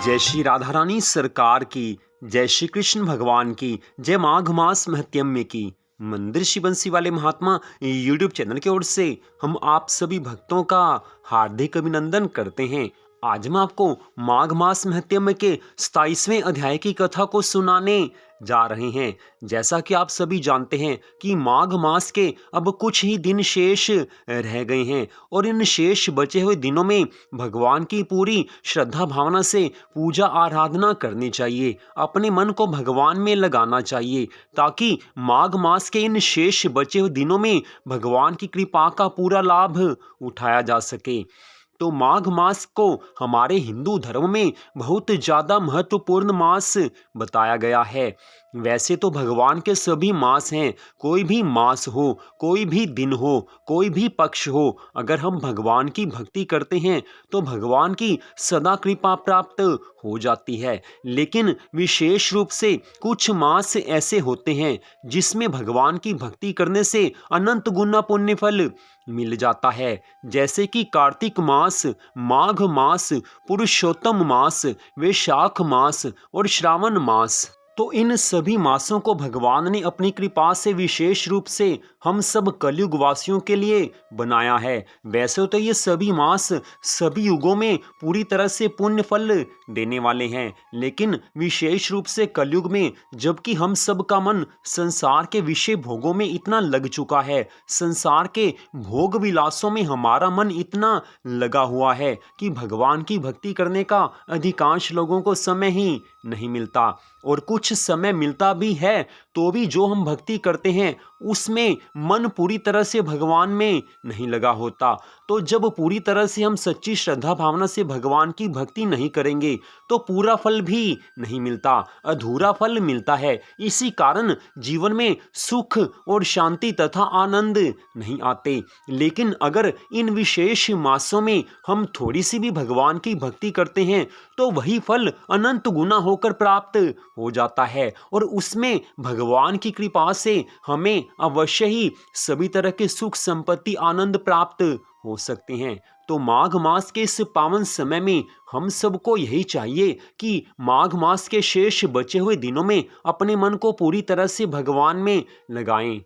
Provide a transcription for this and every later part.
जय श्री राधा रानी सरकार की, जय श्री कृष्ण भगवान की, जय माघ मास महत्यम्य की। मंदिर श्री बंसी वाले महात्मा यूट्यूब चैनल की ओर से हम आप सभी भक्तों का हार्दिक अभिनंदन करते हैं। आज मैं आपको माघ मास महत्यम्य के 27वें अध्याय की कथा को सुनाने जा रहे हैं। जैसा कि आप सभी जानते हैं कि माघ मास के अब कुछ ही दिन शेष रह गए हैं और इन शेष बचे हुए दिनों में भगवान की पूरी श्रद्धा भावना से पूजा आराधना करनी चाहिए। अपने मन को भगवान में लगाना चाहिए ताकि माघ मास के इन शेष बचे हुए दिनों में भगवान की कृपा का पूरा लाभ उठाया जा सके। तो माघ मास को हमारे हिंदू धर्म में बहुत ज़्यादा महत्वपूर्ण मास बताया गया है। वैसे तो भगवान के सभी मास हैं, कोई भी मास हो, कोई भी दिन हो, कोई भी पक्ष हो, अगर हम भगवान की भक्ति करते हैं तो भगवान की सदा कृपा प्राप्त हो जाती है। लेकिन विशेष रूप से कुछ मास ऐसे होते हैं जिसमें भगवान की भक्ति करने से अनंत गुना पुण्य फल मिल जाता है, जैसे कि कार्तिक मास, माघ मास, पुरुषोत्तम मास, वैशाख मास और श्रावण मास। तो इन सभी मासों को भगवान ने अपनी कृपा से विशेष रूप से हम सब कलयुग वासियों के लिए बनाया है। वैसे तो ये सभी मास सभी युगों में पूरी तरह से पुण्य फल देने वाले हैं, लेकिन विशेष रूप से कलयुग में जबकि हम सब का मन संसार के विषय भोगों में इतना लग चुका है, संसार के भोग विलासों में हमारा मन इतना लगा हुआ है कि भगवान की भक्ति करने का अधिकांश लोगों को समय ही नहीं मिलता, और कुछ समय मिलता भी है तो भी जो हम भक्ति करते हैं उसमें मन पूरी तरह से भगवान में नहीं लगा होता। तो जब पूरी तरह से हम सच्ची श्रद्धा भावना से भगवान की भक्ति नहीं करेंगे तो पूरा फल भी नहीं मिलता, अधूरा फल मिलता है। इसी कारण जीवन में सुख और शांति तथा आनंद नहीं आते। लेकिन अगर इन विशेष मासों में हम थोड़ी सी भी भगवान की भक्ति करते हैं तो वही फल अनंत गुना होकर प्राप्त हो जाता है, और उसमें भगवान की कृपा से हमें अवश्य ही सभी तरह के सुख संपत्ति आनंद प्राप्त हो सकते हैं। तो माघ मास के इस पावन समय में हम सबको यही चाहिए कि माघ मास के शेष बचे हुए दिनों में अपने मन को पूरी तरह से भगवान में लगाएं।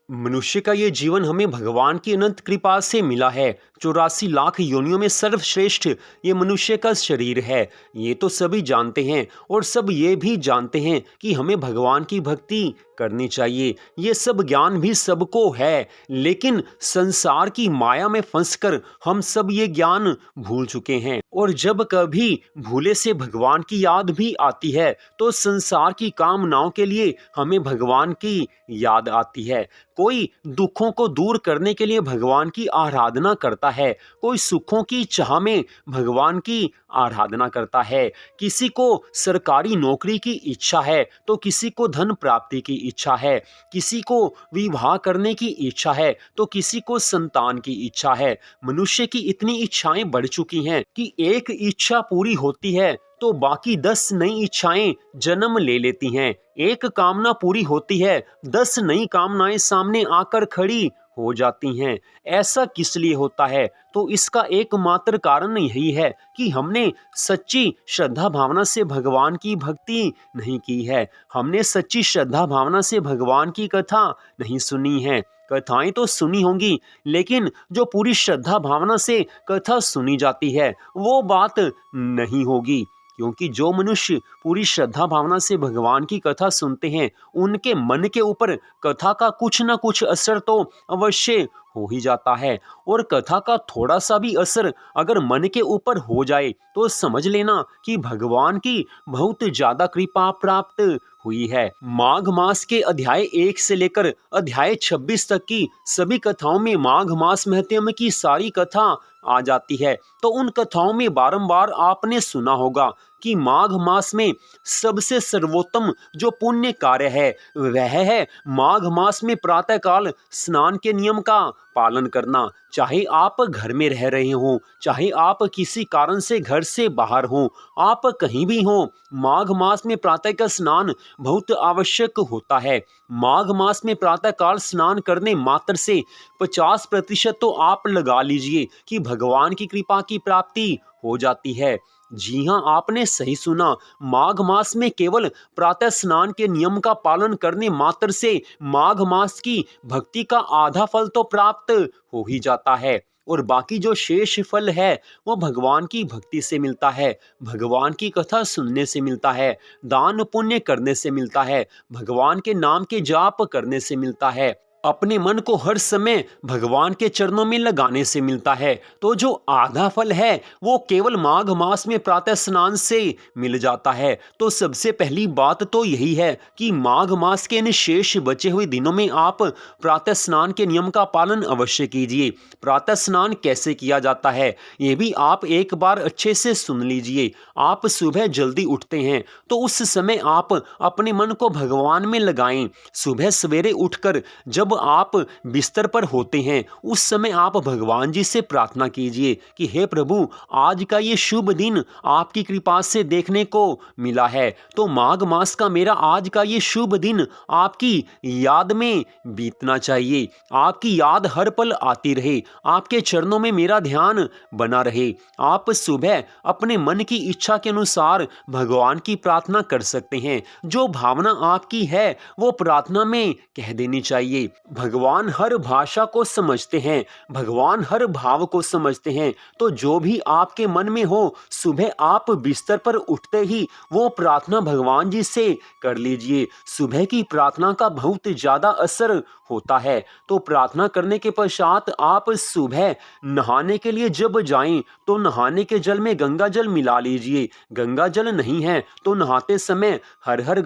मनुष्य का ये जीवन हमें भगवान की अनंत कृपा से मिला है। 84 लाख योनियों में सर्वश्रेष्ठ ये मनुष्य का शरीर है, ये तो सभी जानते हैं, और सब ये भी जानते हैं कि हमें भगवान की भक्ति करनी चाहिए। ये सब ज्ञान भी सबको है, लेकिन संसार की माया में फंसकर हम सब ये ज्ञान भूल चुके हैं, और जब कभी भूले से भगवान की याद भी आती है तो संसार की कामनाओं के लिए हमें भगवान की याद आती है। कोई दुखों को दूर करने के लिए भगवान की आराधना करता है, कोई सुखों की चाह में भगवान की आराधना करता है, किसी को सरकारी नौकरी की इच्छा है तो किसी को धन प्राप्ति की इच्छा है, किसी को विवाह करने की इच्छा है तो किसी को संतान की इच्छा है। मनुष्य की इतनी इच्छाएं बढ़ चुकी हैं कि एक इच्छा पूरी होती है तो बाकी 10 नई इच्छाएं जन्म ले लेती हैं। एक कामना पूरी होती है, 10 नई कामनाएं सामने आकर खड़ी हो जाती हैं। ऐसा किस लिए होता है? तो इसका एकमात्र कारण यही है कि हमने सच्ची श्रद्धा भावना से भगवान की भक्ति नहीं की है। हमने सच्ची श्रद्धा भावना से भगवान की कथा नहीं सुनी है। कथाएं तो सुनी होंगी, लेकिन जो पूरी श्रद्धा भावना से कथा सुनी जाती है वो बात नहीं होगी, क्योंकि जो मनुष्य पूरी श्रद्धा भावना से भगवान की कथा सुनते हैं उनके मन के ऊपर कथा का कुछ न कुछ असर तो अवश्य हो ही जाता है, और कथा का थोड़ा सा भी असर अगर मन के ऊपर हो जाए तो समझ लेना कि भगवान की बहुत ज्यादा कृपा प्राप्त हुई है। माघ मास के अध्याय 1 से लेकर अध्याय 26 तक की सभी कथाओं में माघ मास महत्म्य की सारी कथा आ जाती है। तो उन कथाओं में बारंबार आपने सुना होगा कि माघ मास में सबसे सर्वोत्तम जो पुण्य कार्य है वह है माघ मास में प्रातःकाल स्नान के नियम का पालन करना। चाहे आप घर में रह रहे हो, चाहे आप किसी कारण से घर से बाहर हो, आप कहीं भी हो, माघ मास में प्रातः का स्नान बहुत आवश्यक होता है। माघ मास में प्रातःकाल स्नान करने मात्र से 50% तो आप लगा लीजिए कि भगवान की कृपा की प्राप्ति हो जाती है। जी हाँ, आपने सही सुना। माघ मास में केवल प्रातः स्नान के नियम का पालन करने मात्र से माघ मास की भक्ति का आधा फल तो प्राप्त हो ही जाता है, और बाकी जो शेष फल है वो भगवान की भक्ति से मिलता है, भगवान की कथा सुनने से मिलता है, दान पुण्य करने से मिलता है, भगवान के नाम के जाप करने से मिलता है, अपने मन को हर समय भगवान के चरणों में लगाने से मिलता है। तो जो आधा फल है वो केवल माघ मास में प्रातः स्नान से मिल जाता है। तो सबसे पहली बात तो यही है कि माघ मास के इन शेष बचे हुए दिनों में आप प्रातः स्नान के नियम का पालन अवश्य कीजिए। प्रातः स्नान कैसे किया जाता है ये भी आप एक बार अच्छे से सुन लीजिए। आप सुबह जल्दी उठते हैं तो उस समय आप अपने मन को भगवान में लगाएं। सुबह सवेरे उठकर जब आप बिस्तर पर होते हैं उस समय आप भगवान जी से प्रार्थना कीजिए कि हे प्रभु, आज का ये शुभ दिन आपकी कृपा से देखने को मिला है, तो माघ मास का मेरा आज का ये शुभ दिन आपकी याद में बीतना चाहिए। आपकी याद हर पल आती रहे, आपके चरणों में मेरा ध्यान बना रहे। आप सुबह अपने मन की इच्छा के अनुसार भगवान की प्रार्थना कर सकते हैं। जो भावना आपकी है वो प्रार्थना में कह देनी चाहिए। भगवान हर भाषा को समझते हैं, भगवान हर भाव को समझते हैं। तो जो भी आपके मन में हो सुबह आप बिस्तर पर उठते ही वो प्रार्थना भगवान जी से कर लीजिए। सुबह की प्रार्थना का बहुत ज्यादा असर होता है। तो प्रार्थना करने के पश्चात आप सुबह नहाने के लिए जब जाएं तो नहाने के जल में गंगा जल मिला लीजिए। गंगा जल नहीं है तो नहाते समय हर हर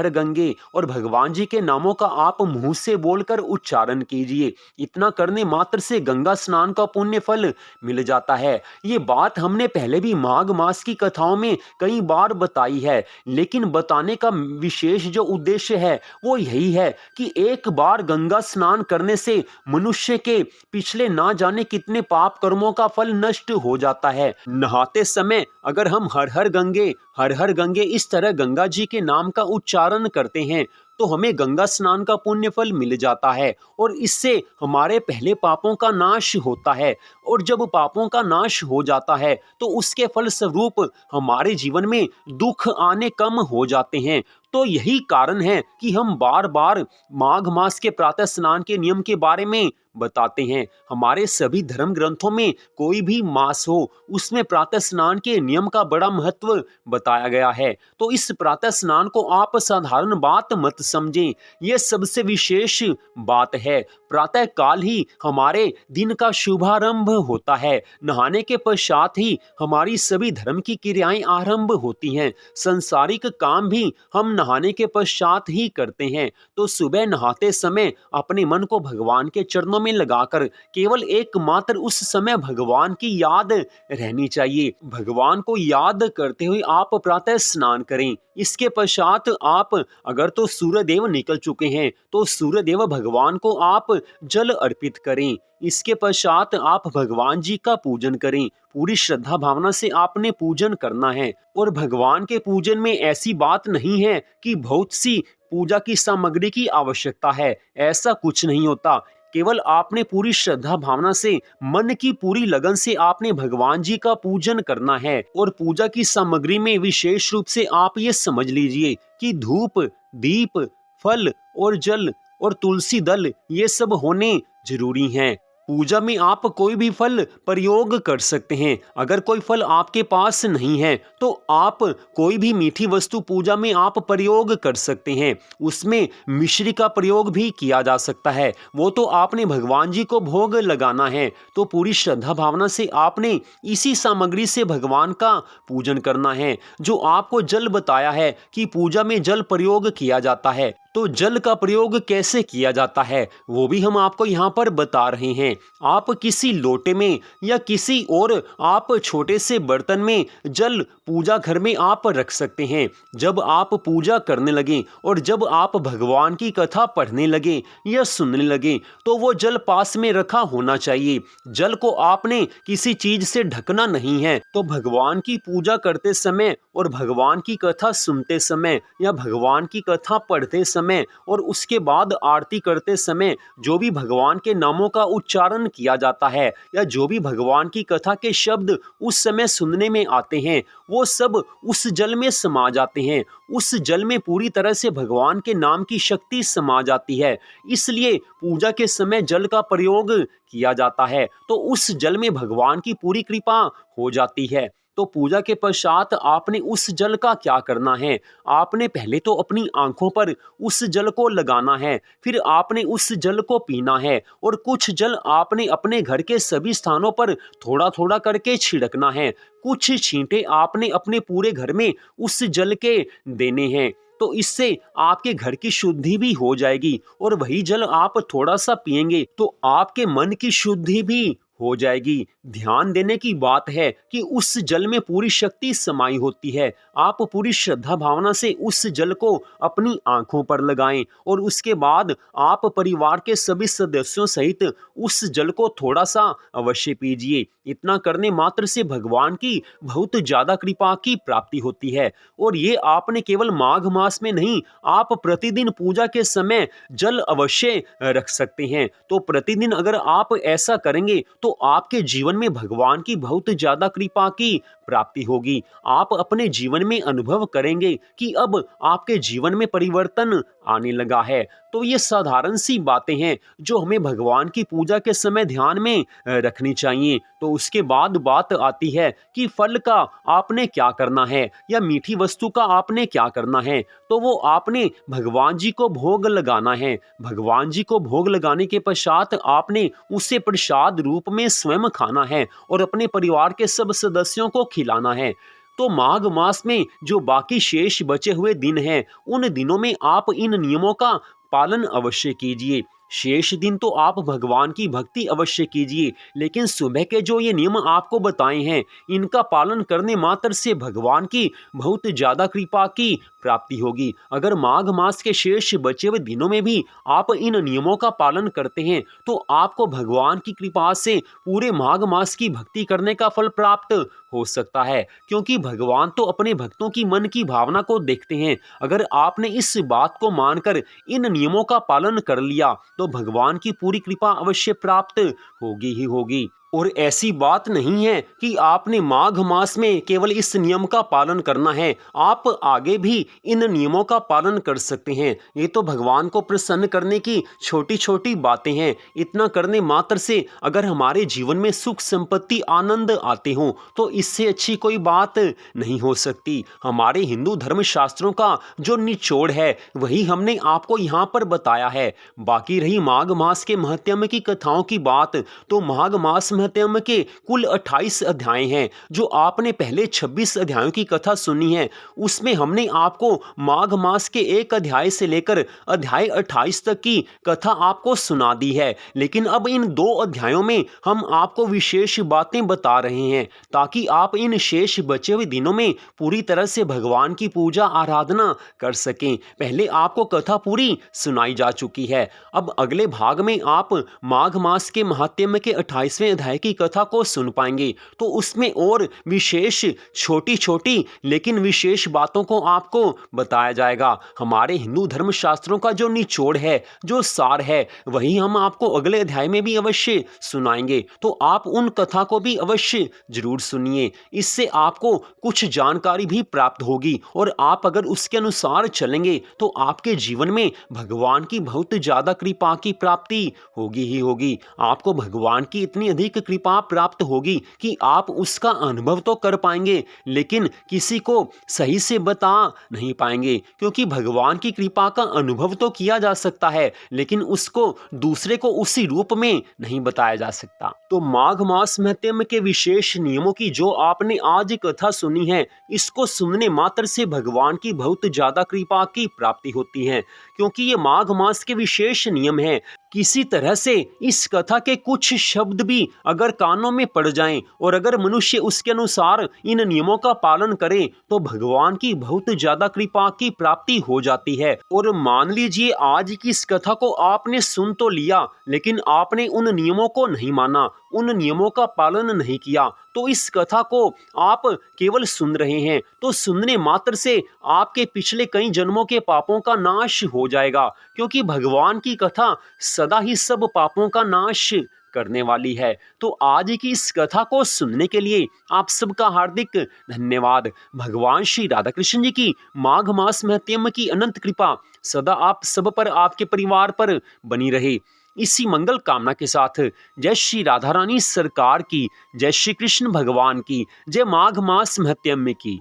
गंगे और भगवान जी के नामों का आप मुंह से बोलकर उच्चारण कीजिए। इतना करने मात्र से गंगा स्नान का पुण्य फल मिल जाता है। ये बात हमने पहले भी माघ मास की कथाओं में कई बार बताई है, लेकिन बताने का विशेष जो उद्देश्य है वो यही है कि एक बार गंगा स्नान करने से मनुष्य के पिछले ना जाने कितने पाप कर्मों का फल नष्ट हो जाता है। नहाते समय अगर हम हर हर गंगे इस तरह गंगा जी के नाम का उच्चारण करते हैं तो हमें गंगा स्नान का पुण्य फल मिल जाता है, और इससे हमारे पहले पापों का नाश होता है। और जब पापों का नाश हो जाता है तो उसके फल स्वरूप हमारे जीवन में दुख आने कम हो जाते हैं। तो यही कारण है कि हम बार बार माघ मास के प्रातः स्नान के नियम के बारे में बताते हैं। हमारे सभी धर्म ग्रंथों में कोई भी मास हो उसमें प्रातः स्नान के नियम का बड़ा महत्व बताया गया है। तो इस प्रातः स्नान को आप साधारण बात मत समझें, यह सबसे विशेष बात है। प्रातः काल ही हमारे दिन का शुभारंभ होता है। नहाने के पश्चात ही हमारी सभी धर्म की क्रियाएं आरंभ होती हैं। संसारिक काम भी हम नहाने के पश्चात ही करते हैं। तो सुबह नहाते समय अपने मन को भगवान के चरणों में लगाकर केवल एकमात्र उस समय भगवान की याद रहनी चाहिए। भगवान को याद करते हुए आप प्रातः स्नान करें। इसके पश्चात आप अगर तो सूर्य देव निकल चुके हैं तो सूर्य देव भगवान को आप जल अर्पित करें। इसके पश्चात आप भगवान जी का पूजन करें। पूरी श्रद्धा भावना से आपने पूजन करना है। और भगवान के पूजन में ऐसी बात नहीं है कि बहुत सी पूजा की सामग्री की आवश्यकता है, ऐसा कुछ नहीं होता। केवल आपने पूरी श्रद्धा भावना से मन की पूरी लगन से आपने भगवान जी का पूजन करना है। और पूजा की सामग्री में विशेष रूप से आप ये समझ लीजिए कि धूप, दीप, फल और जल और तुलसी दल ये सब होने जरूरी हैं। पूजा में आप कोई भी फल प्रयोग कर सकते हैं। अगर कोई फल आपके पास नहीं है तो आप कोई भी मीठी वस्तु पूजा में आप प्रयोग कर सकते हैं। उसमें मिश्री का प्रयोग भी किया जा सकता है, वो तो आपने भगवान जी को भोग लगाना है। तो पूरी श्रद्धा भावना से आपने इसी सामग्री से भगवान का पूजन करना है। जो आपको जल बताया है कि पूजा में जल प्रयोग किया जाता है, तो जल का प्रयोग कैसे किया जाता है वो भी हम आपको यहाँ पर बता रहे हैं। आप किसी लोटे में या किसी और आप छोटे से बर्तन में जल पूजा घर में आप रख सकते हैं। जब आप पूजा करने लगें और जब आप भगवान की कथा पढ़ने लगें या सुनने लगें तो वो जल पास में रखा होना चाहिए। जल को आपने किसी चीज से ढकना नहीं है। तो भगवान की पूजा करते समय और भगवान की कथा सुनते समय या भगवान की कथा पढ़ते समय समय और उसके बाद आरती करते समय जो भी भगवान के नामों का उच्चारण किया जाता है या जो भी भगवान की कथा के शब्द उस समय सुनने में आते हैं, वो सब उस जल में समा जाते हैं। उस जल में पूरी तरह से भगवान के नाम की शक्ति समा जाती है। इसलिए पूजा के समय जल का प्रयोग किया जाता है, तो उस जल में भगवान की पूरी कृपा हो जाती है। तो पूजा के पश्चात आपने उस जल का क्या करना है? आपने पहले तो अपनी आंखों पर उस जल को लगाना है, फिर आपने उस जल को पीना है और कुछ जल आपने अपने घर के सभी स्थानों पर थोड़ा थोड़ा करके छिड़कना है। कुछ छींटे आपने अपने पूरे घर में उस जल के देने हैं। तो इससे आपके घर की शुद्धि भी हो जाएगी और वही जल आप थोड़ा सा पिएंगे तो आपके मन की शुद्धि भी हो जाएगी। ध्यान देने की बात है कि उस जल में पूरी शक्ति समाई होती है। आप पूरी श्रद्धा भावना से उस जल को अपनी आंखों पर लगाएं और उसके बाद आप परिवार के सभी सदस्यों सहित उस जल को थोड़ा सा अवश्य पीजिए। इतना करने मात्र से भगवान की बहुत ज्यादा कृपा की प्राप्ति होती है। और ये आपने केवल माघ मास में नहीं, आप प्रतिदिन पूजा के समय जल अवश्य रख सकते हैं। तो प्रतिदिन अगर आप ऐसा करेंगे तो आपके जीवन में भगवान की बहुत ज्यादा कृपा की प्राप्ति होगी। आप अपने जीवन में अनुभव करेंगे कि अब आपके जीवन में परिवर्तन आने लगा है। तो ये साधारण सी बातें हैं जो हमें भगवान की पूजा के समय ध्यान में रखनी चाहिए। तो उसके बाद बात आती है कि फल का आपने क्या करना है या मीठी वस्तु का आपने क्या करना है। तो वो आपने भगवान जी को भोग लगाना है। भगवान जी को भोग लगाने के पश्चात आपने उसे प्रसाद रूप में स्वयं खाना है और अपने परिवार के सब सदस्यों को खिलाना है। तो माघ मास में जो बाकी शेष बचे हुए दिन हैं, उन दिनों में आप इन नियमों का पालन अवश्य कीजिए। शेष दिन तो आप भगवान की भक्ति अवश्य कीजिए, लेकिन सुबह के जो ये नियम आपको बताए हैं, इनका पालन करने मात्र से भगवान की बहुत ज्यादा कृपा की प्राप्ति होगी। अगर माघ मास के शेष बचे हुए दिनों में भी आप इन नियमों का पालन करते हैं तो आपको भगवान की कृपा से पूरे माघ मास की भक्ति करने का फल प्राप्त हो सकता है, क्योंकि भगवान तो अपने भक्तों की मन की भावना को देखते हैं। अगर आपने इस बात को मानकर इन नियमों का पालन कर लिया तो भगवान की पूरी कृपा अवश्य प्राप्त होगी ही होगी। और ऐसी बात नहीं है कि आपने माघ मास में केवल इस नियम का पालन करना है, आप आगे भी इन नियमों का पालन कर सकते हैं। ये तो भगवान को प्रसन्न करने की छोटी छोटी बातें हैं। इतना करने मात्र से अगर हमारे जीवन में सुख संपत्ति आनंद आते हों तो इससे अच्छी कोई बात नहीं हो सकती। हमारे हिंदू धर्म शास्त्रों का जो निचोड़ है वही हमने आपको यहाँ पर बताया है। बाकी रही माघ मास के महत्म की कथाओं की बात, तो माघ मास महत्म के कुल 28 अध्याय हैं। जो आपने पहले 26 अध्यायों की कथा सुनी है, उसमें हमने आपको माघ मास के एक अध्याय से लेकर अध्याय 28 तक की कथा आपको सुना दी है। लेकिन अब इन 2 अध्यायों में हम आपको विशेष बातें बता रहे हैं ताकि आप इन शेष बचे हुए दिनों में पूरी तरह से भगवान की पूजा आराधना कर सकें। पहले आपको कथा पूरी सुनाई जा चुकी है, अब अगले भाग में आप माघ मास के महात्म्य के 28वें अध्याय की कथा को सुन पाएंगे। तो उसमें और विशेष छोटी छोटी लेकिन विशेष बातों को आपको बताया जाएगा। हमारे हिंदू धर्म शास्त्रों का जो निचोड़ है, जो सार है, वही हम आपको अगले अध्याय में भी अवश्य सुनाएंगे। तो आप उन कथा को भी अवश्य जरूर सुनिए, इससे आपको कुछ जानकारी भी प्राप्त होगी और आप अगर उसके अनुसार चलेंगे तो आपके जीवन में भगवान की बहुत ज्यादा कृपा की प्राप्ति होगी ही होगी। आपको भगवान की इतनी अधिक कृपा प्राप्त होगी कि आप उसका अनुभव तो कर पाएंगे लेकिन किसी को सही से बता नहीं पाएंगे, क्योंकि भगवान की कृपा का अनुभव तो किया जा सकता है लेकिन उसको दूसरे को उसी रूप में नहीं बताया जा सकता। तो माघ मास महत्म के विशेष नियमों की जो आपने आज कथा सुनी है, इसको सुनने मात्र से भगवान की बहुत ज्यादा कृपा की प्राप्ति होती है, क्योंकि ये माघ मास के विशेष नियम हैं। किसी तरह से इस कथा के कुछ शब्द भी अगर कानों में पड़ जाएं और अगर मनुष्य उसके अनुसार इन नियमों का पालन करे तो भगवान की बहुत ज्यादा कृपा की प्राप्ति हो जाती है। और मान लीजिए आज की इस कथा को आपने सुन तो लिया लेकिन आपने उन नियमों को नहीं माना उन नियमों का पालन नहीं किया तो इस कथा को आप केवल सुन रहे हैं, तो सुनने मात्र से आपके पिछले कई जन्मों के पापों का नाश हो जाएगा, क्योंकि भगवान की कथा सदा ही सब पापों का नाश करने वाली है। तो आज की इस कथा को सुनने के लिए आप सबका हार्दिक धन्यवाद। भगवान श्री राधा कृष्ण जी की माघ मास महत्म की अनंत कृपा सदा आप सब पर, आपके परिवार पर बनी रहे। इसी मंगल कामना के साथ जय श्री राधा रानी सरकार की, जय श्री कृष्ण भगवान की, जय माघ मास महत्म की।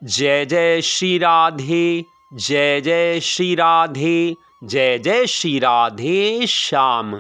जय जय श्री राधे, जय जय श्री राधे, जय जय श्री राधे श्याम।